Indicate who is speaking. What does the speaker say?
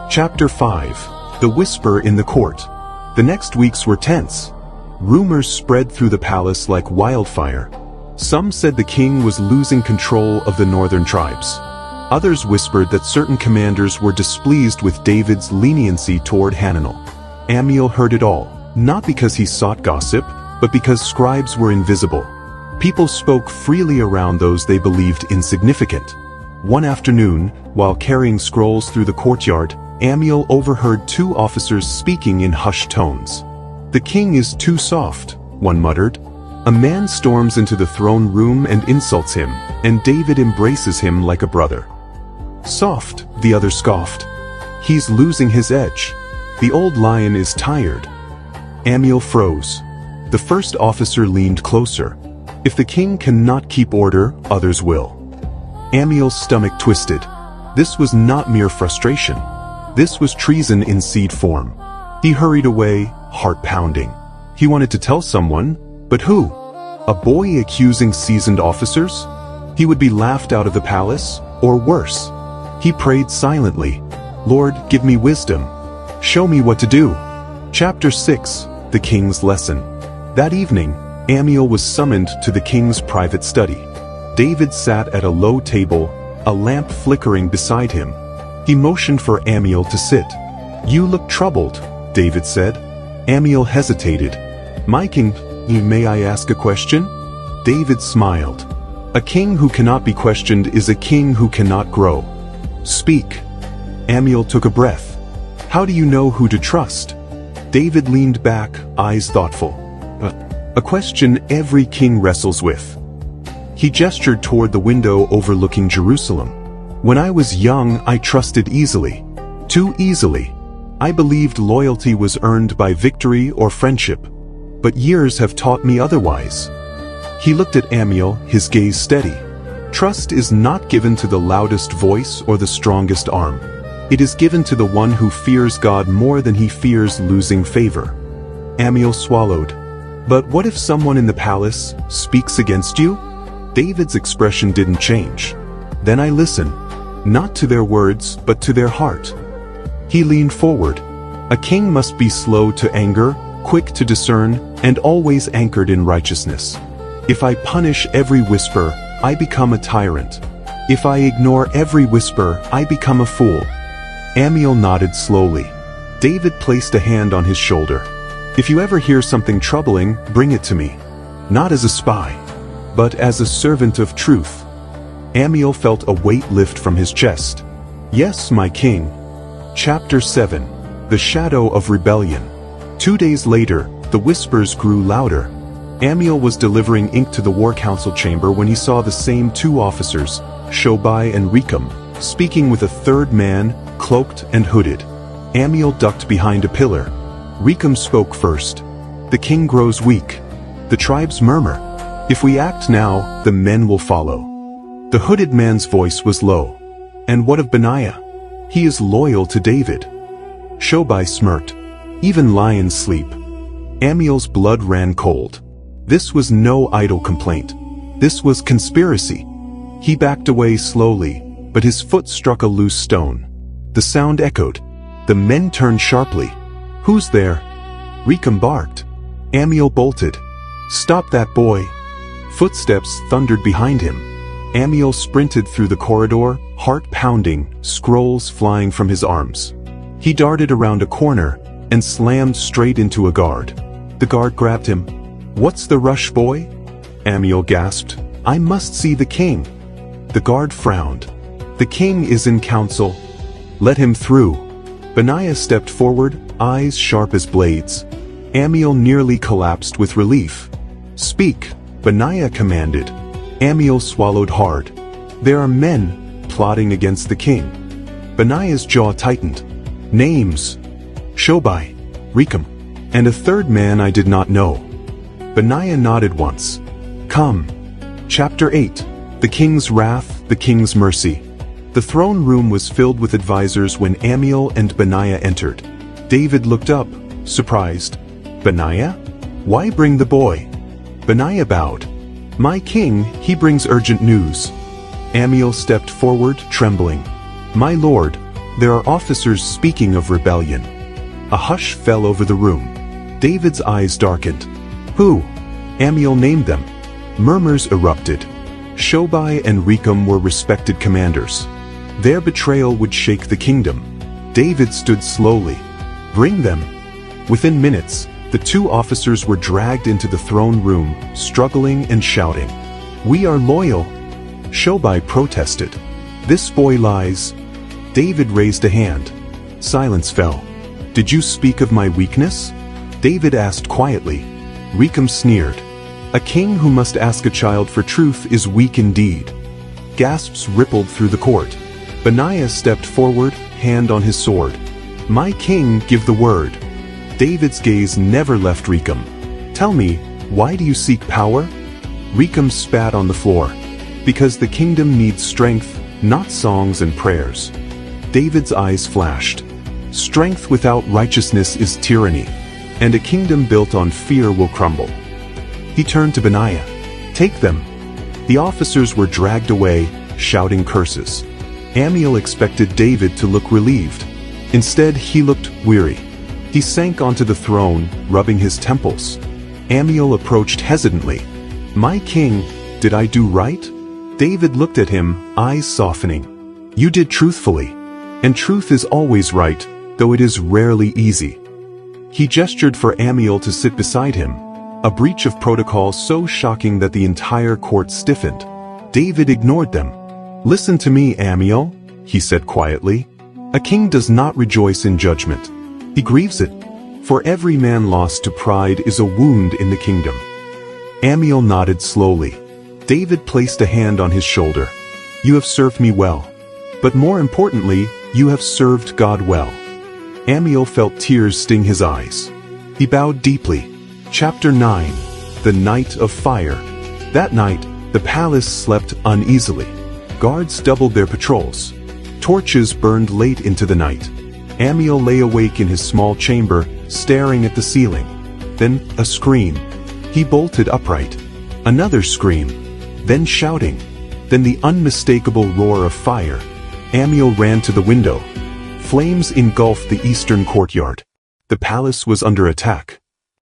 Speaker 1: Chapter 5. The Whisper in the Court. The next weeks were tense. Rumors spread through the palace like wildfire. Some said the king was losing control of the northern tribes. Others whispered that certain commanders were displeased with David's leniency toward Hananel. Ammiel heard it all, not because he sought gossip, but because scribes were invisible. People spoke freely around those they believed insignificant. One afternoon, while carrying scrolls through the courtyard, Ammiel overheard two officers speaking in hushed tones. "The king is too soft," one muttered. A man storms into the throne room and insults him, and David embraces him like a brother. "Soft," the other scoffed. "He's losing his edge. The old lion is tired." Ammiel froze. The first officer leaned closer. "If the king cannot keep order, others will." Ammiel's stomach twisted. This was not mere frustration. This was treason in seed form. He hurried away, heart pounding. He wanted to tell someone, but who? A boy accusing seasoned officers? He would be laughed out of the palace, or worse. He prayed silently. "Lord, give me wisdom. Show me what to do." Chapter 6. The King's Lesson. That evening, Ammiel was summoned to the king's private study. David sat at a low table, a lamp flickering beside him. He motioned for Ammiel to sit. "You look troubled," David said. Ammiel hesitated. "My king, may I ask a question?" David smiled. "A king who cannot be questioned is a king who cannot grow. Speak." Ammiel took a breath. "How do you know who to trust?" David leaned back, eyes thoughtful. A question every king wrestles with." He gestured toward the window overlooking Jerusalem. "When I was young, I trusted easily. Too easily. I believed loyalty was earned by victory or friendship. But years have taught me otherwise." He looked at Ammiel, his gaze steady. "Trust is not given to the loudest voice or the strongest arm. It is given to the one who fears God more than he fears losing favor." Ammiel swallowed. "But what if someone in the palace speaks against you?" David's expression didn't change. "Then I listen, not to their words, but to their heart." He leaned forward. "A king must be slow to anger, quick to discern, and always anchored in righteousness. If I punish every whisper, I become a tyrant. If I ignore every whisper, I become a fool." Ammiel nodded slowly. David placed a hand on his shoulder. "If you ever hear something troubling, bring it to me. Not as a spy, but as a servant of truth." Ammiel felt a weight lift from his chest. "Yes, my king." Chapter 7. The Shadow of Rebellion. 2 days later, the whispers grew louder. Ammiel was delivering ink to the war council chamber when he saw the same two officers, Shobai and Rechem, speaking with a third man, cloaked and hooded. Ammiel ducked behind a pillar. Rechem spoke first. "The king grows weak. The tribes murmur. If we act now, the men will follow." The hooded man's voice was low. "And what of Benaiah? He is loyal to David." Shobai smirked. "Even lions sleep." Ammiel's blood ran cold. This was no idle complaint. This was conspiracy. He backed away slowly, but his foot struck a loose stone. The sound echoed. The men turned sharply. "Who's there?" Rechem barked. Ammiel bolted. "Stop that boy." Footsteps thundered behind him. Ammiel sprinted through the corridor, heart pounding, scrolls flying from his arms. He darted around a corner and slammed straight into a guard. The guard grabbed him. "What's the rush, boy?" Ammiel gasped. "I must see the king." The guard frowned. "The king is in council. Let him through." Benaiah stepped forward, eyes sharp as blades. Ammiel nearly collapsed with relief. "Speak," Benaiah commanded. Ammiel swallowed hard. "There are men plotting against the king." Benaiah's jaw tightened. "Names?" "Shobai, Rechem, and a third man I did not know." Benaiah nodded once. "Come." Chapter 8. The King's Wrath, the King's Mercy. The throne room was filled with advisors when Ammiel and Benaiah entered. David looked up, surprised. "Benaiah? Why bring the boy?" Benaiah bowed. "My king, he brings urgent news." Ammiel stepped forward, trembling. "My lord, There are officers speaking of rebellion. A hush fell over the room. David's eyes darkened. Who? Ammiel named them. Murmurs erupted. Shobai and Rechem were respected commanders. Their betrayal would shake the kingdom. David stood slowly. Bring them. Within minutes, the two officers were dragged into the throne room, struggling and shouting. We are loyal. Shobai protested. This boy lies. David raised a hand. Silence fell. Did you speak of my weakness? David asked quietly. Rechem sneered. A king who must ask a child for truth is weak indeed. Gasps rippled through the court. Benaiah stepped forward, hand on his sword. My king, give the word. David's gaze never left Rechem. Tell me, why do you seek power? Rechem spat on the floor. Because the kingdom needs strength, not songs and prayers. David's eyes flashed. Strength without righteousness is tyranny, and a kingdom built on fear will crumble. He turned to Benaiah. Take them. The officers were dragged away, shouting curses. Ammiel expected David to look relieved. Instead, he looked weary. He sank onto the throne, rubbing his temples. Ammiel approached hesitantly. My king, did I do right? David looked at him, eyes softening. You did truthfully. And truth is always right, though it is rarely easy. He gestured for Ammiel to sit beside him, a breach of protocol so shocking that the entire court stiffened. David ignored them. Listen to me, Ammiel, he said quietly. A king does not rejoice in judgment. He grieves it. For every man lost to pride is a wound in the kingdom. Ammiel nodded slowly. David placed a hand on his shoulder. You have served me well. But more importantly, you have served God well. Ammiel felt tears sting his eyes. He bowed deeply. Chapter 9. The Night of Fire. That night, the palace slept uneasily. Guards doubled their patrols. Torches burned late into the night. Ammiel lay awake in his small chamber, staring at the ceiling. Then, a scream. He bolted upright. Another scream. Then shouting. Then the unmistakable roar of fire. Ammiel ran to the window. Flames engulfed the eastern courtyard. The palace was under attack.